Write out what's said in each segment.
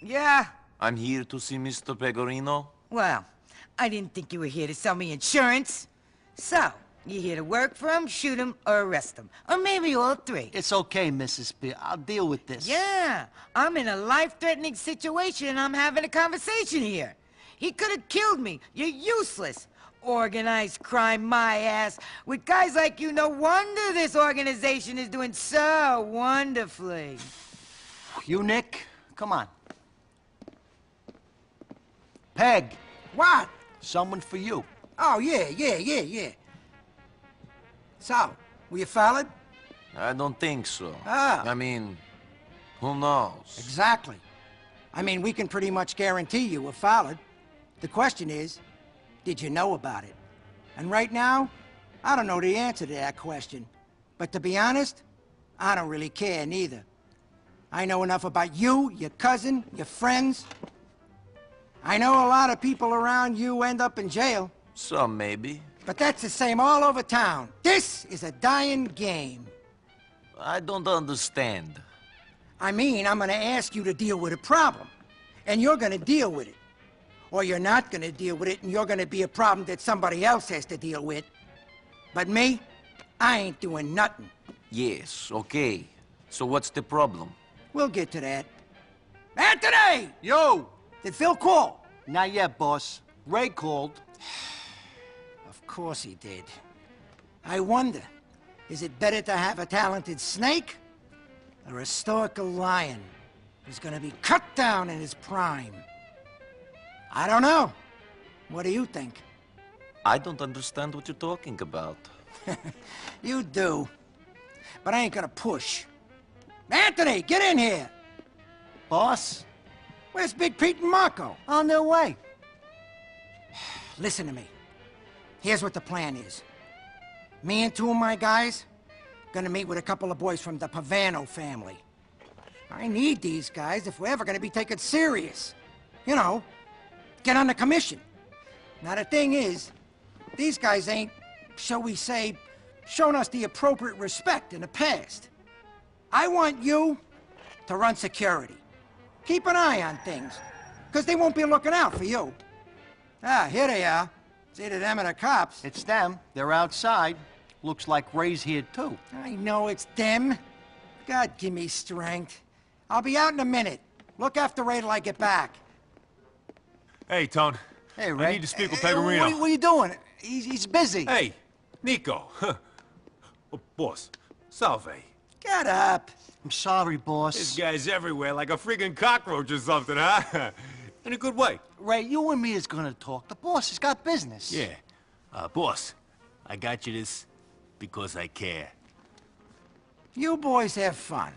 Yeah? I'm here to see Mr. Pegorino. Well, I didn't think you were here to sell me insurance. So, you here to work for him, shoot him, or arrest him? Or maybe all three? It's okay, Mrs. P. I'll deal with this. Yeah, I'm in a life-threatening situation and I'm having a conversation here. He could have killed me. You're useless. Organized crime, my ass. With guys like you, no wonder this organization is doing so wonderfully. You, Nick? Come on. Peg. What? Someone for you. Oh, yeah. So, were you followed? I don't think so. Ah. I mean, who knows? Exactly. I mean, we can pretty much guarantee you were followed. The question is, did you know about it? And right now, I don't know the answer to that question. But to be honest, I don't really care neither. I know enough about you, your cousin, your friends. I know a lot of people around you end up in jail. Some maybe. But that's the same all over town. This is a dying game. I don't understand. I mean, I'm gonna ask you to deal with a problem. And you're gonna deal with it. Or you're not gonna deal with it and you're gonna be a problem that somebody else has to deal with. But me, I ain't doing nothing. Yes, okay. So what's the problem? We'll get to that. Anthony! Yo! Did Phil call? Not yet, boss. Ray called. Of course he did. I wonder, is it better to have a talented snake or a stoical lion who's gonna be cut down in his prime? I don't know. What do you think? I don't understand what you're talking about. You do. But I ain't gonna push. Anthony, get in here! Boss? Where's Big Pete and Marco? On their way. Listen to me. Here's what the plan is. Me and two of my guys gonna meet with a couple of boys from the Pavano family. I need these guys if we're ever gonna be taken serious. You know, get on the commission. Now the thing is, these guys ain't, shall we say, shown us the appropriate respect in the past. I want you to run security. Keep an eye on things, because they won't be looking out for you. Ah, here they are. It's either them or the cops. It's them. They're outside. Looks like Ray's here, too. I know it's them. God, give me strength. I'll be out in a minute. Look after Ray till I get back. Hey, Tone. Hey, Ray. I need to speak with Hey, Pegorino. what are you doing? He's busy. Hey, Nico. Oh, boss, salve. Get up. I'm sorry, boss. This guy's everywhere like a freaking cockroach or something, huh? In a good way. Ray, you and me is gonna talk. The boss has got business. Yeah. Boss, I got you this because I care. You boys have fun.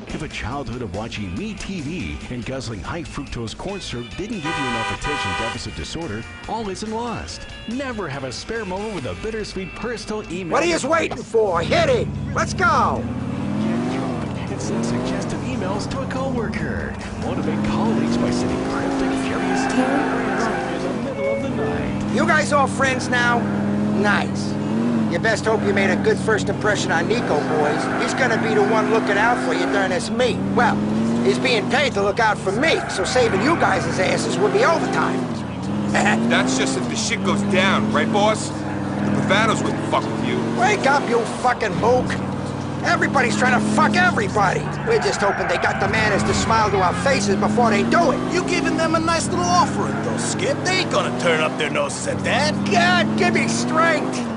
If a childhood of watching MeTV and guzzling high fructose corn syrup didn't give you enough attention deficit disorder, all isn't lost. Never have a spare moment with a bittersweet personal email. What are you waiting for? Hit it! Let's go! And send suggestive emails to a coworker. Motivate colleagues by sending cryptic, furious emails in the middle of the night. You guys all friends now? Nice. You best hope you made a good first impression on Nico, boys. He's gonna be the one looking out for you during this meet. Well, he's being paid to look out for me, so saving you guys' asses would be overtime. That's just if the shit goes down, right, boss? The Pavanos wouldn't fuck with you. Wake up, you fucking mook! Everybody's trying to fuck everybody. We're just hoping they got the manners to smile to our faces before they do it. You giving them a nice little offering, though, Skip. They ain't gonna turn up their noses at that. God, give me strength!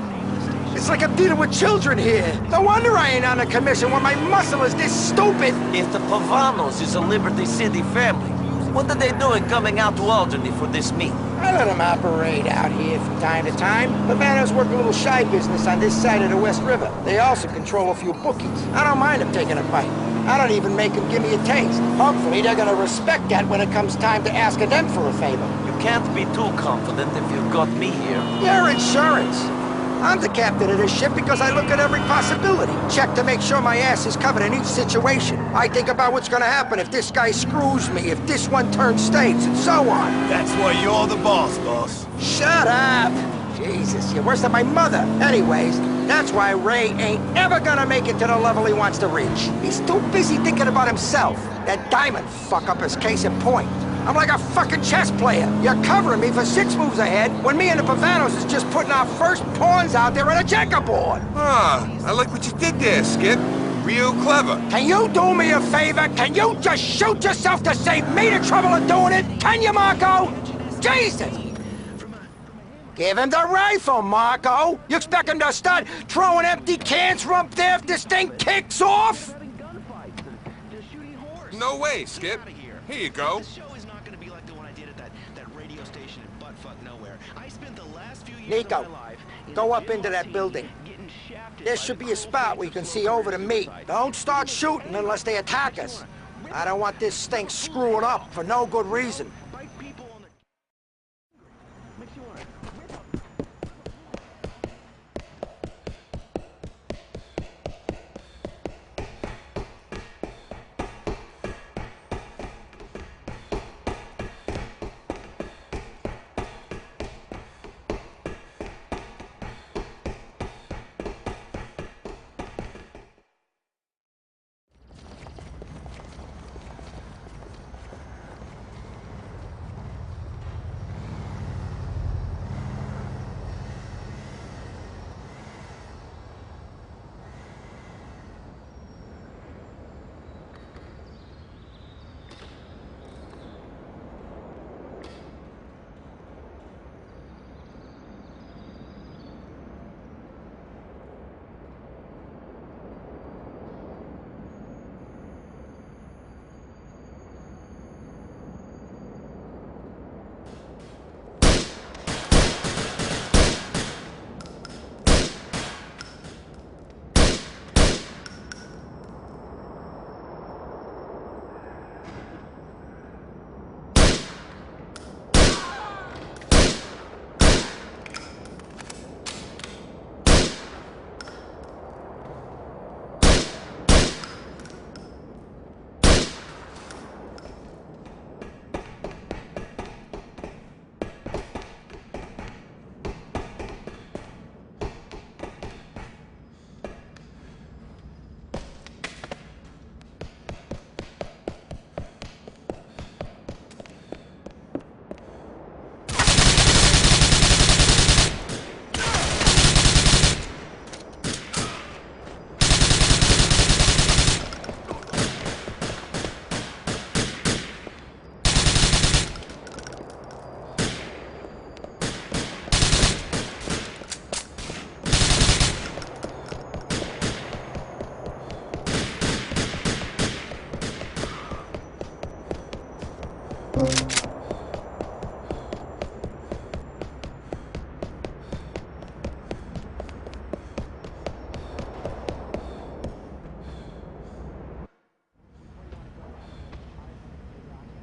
It's like I'm dealing with children here. No wonder I ain't on a commission when my muscle is this stupid. If the Pavanos is a Liberty City family, what are they doing coming out to Alderney for this meet? I let them operate out here from time to time. Pavanos work a little shy business on this side of the West River. They also control a few bookies. I don't mind them taking a bite. I don't even make them give me a taste. Hopefully they're gonna respect that when it comes time to asking them for a favor. You can't be too confident if you've got me here. Your insurance. I'm the captain of this ship because I look at every possibility. Check to make sure my ass is covered in each situation. I think about what's gonna happen if this guy screws me, if this one turns states, and so on. That's why you're the boss. Shut up! Jesus, you're worse than my mother. Anyways, that's why Ray ain't ever gonna make it to the level he wants to reach. He's too busy thinking about himself. That diamond fuck-up is case in point. I'm like a fucking chess player. You're covering me for 6 moves ahead when me and the Pavanos is just putting our first pawns out there on a checkerboard. Ah, I like what you did there, Skip. Real clever. Can you do me a favor? Can you just shoot yourself to save me the trouble of doing it? Can you, Marco? Jesus! Give him the rifle, Marco! You expect him to start throwing empty cans from up there if this thing kicks off? No way, Skip. Here you go. Nico, go up into that building. There should be a spot where you can see over to me. Don't start shooting unless they attack us. I don't want this thing screwing up for no good reason.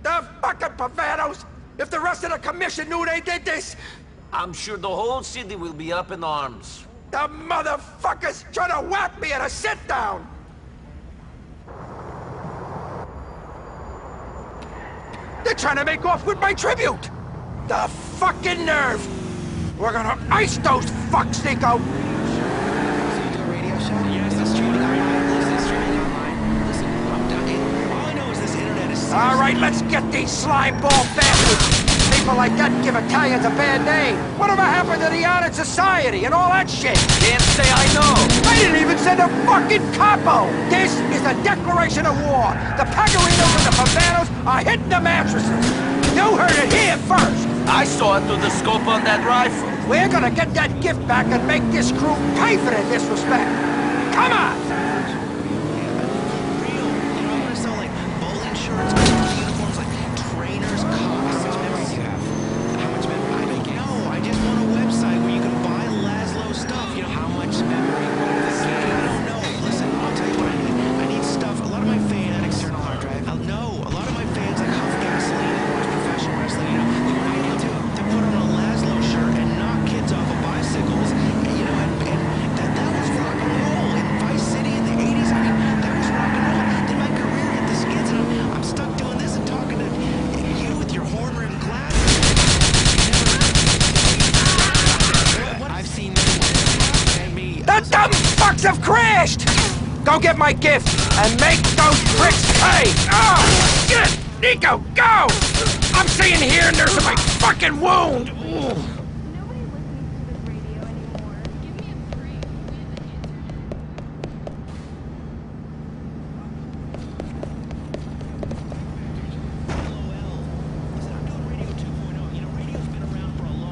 The fucking Pavanos! If the rest of the commission knew they did this! I'm sure the whole city will be up in arms. The motherfuckers trying to whack me at a sit-down! They're trying to make off with my tribute! The fucking nerve! We're gonna ice those fucks, Nico! All right, let's get these slime ball bastards! People like that give Italians a bad name. Whatever happened to the honored society and all that shit? Can't say I know. I didn't even send a fucking capo! This is a declaration of war. The Pagarinos and the Pavanos are hitting the mattresses. You heard it here first. I saw it through the scope on that rifle. We're gonna get that gift back and make this crew pay for their disrespect. Come on! trucks have crashed! Go get my gift and make those pricks pay! Oh, shit! Nico, go! I'm seeing here there's my fucking wound! Ooh.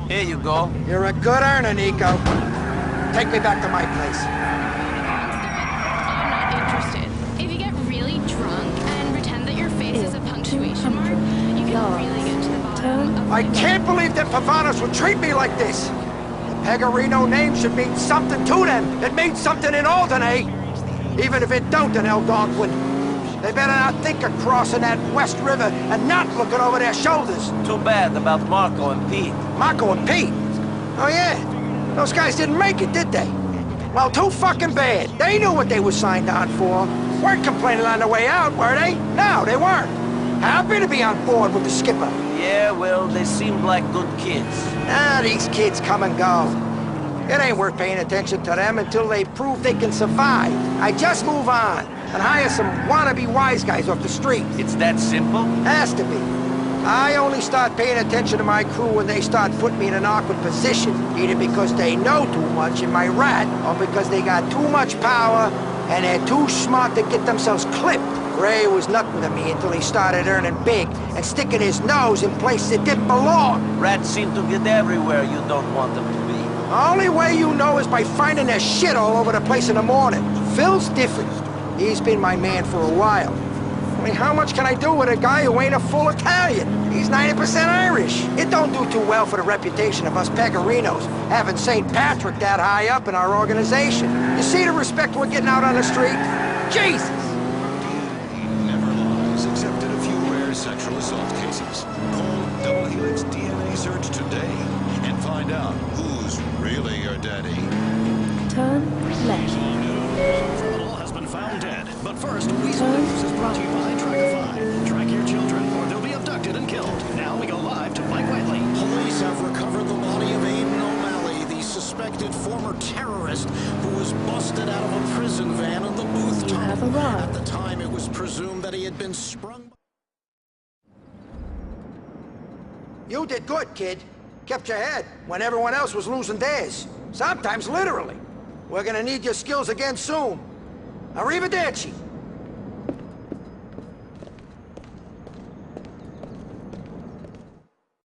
Here you go. You're a good earner, Nico. Take me back to my place. I'm not interested. If you get really drunk and pretend that your face is a punctuation mark, you can really get to the bottom of I can't believe that Pavanos would treat me like this. The Pecorino name should mean something to them. It means something in Alderney. Even if it don't in Algonquin. They better not think of crossing that West River and not looking over their shoulders. Too bad about Marco and Pete. Marco and Pete? Oh yeah, those guys didn't make it, did they? Well, too fucking bad. They knew what they were signed on for. Weren't complaining on the way out, were they? No, they weren't. Happy to be on board with the skipper. Yeah, well, they seemed like good kids. Ah, these kids come and go. It ain't worth paying attention to them until they prove they can survive. I just move on and hire some wannabe wise guys off the street. It's that simple? Has to be. I only start paying attention to my crew when they start putting me in an awkward position, either because they know too much in my rat, or because they got too much power and they're too smart to get themselves clipped. Ray was nothing to me until he started earning big and sticking his nose in places it didn't belong. Rats seem to get everywhere you don't want them to be. The only way you know is by finding their shit all over the place in the morning. Phil's different. He's been my man for a while. I mean, how much can I do with a guy who ain't a full Italian? He's 90% Irish. It don't do too well for the reputation of us Pecorinos, having St. Patrick that high up in our organization. You see the respect we're getting out on the street? Jesus! Never lies, except in a few rare sexual assault cases. Call Double Helix DNA Search today and find out who's really your daddy. Turn left. Criminal has been found dead. But first, Weasel News is brought to you by Trackify. Track your children, or they'll be abducted and killed. Now we go live to Mike Whiteley. Police have recovered the body of Aiden O'Malley, the suspected former terrorist who was busted out of a prison van in the Booth tunnel. have arrived. At the time, it was presumed that he had been sprung. You did good, kid. Kept your head when everyone else was losing theirs. Sometimes literally. We're gonna need your skills again soon. Arrivederci.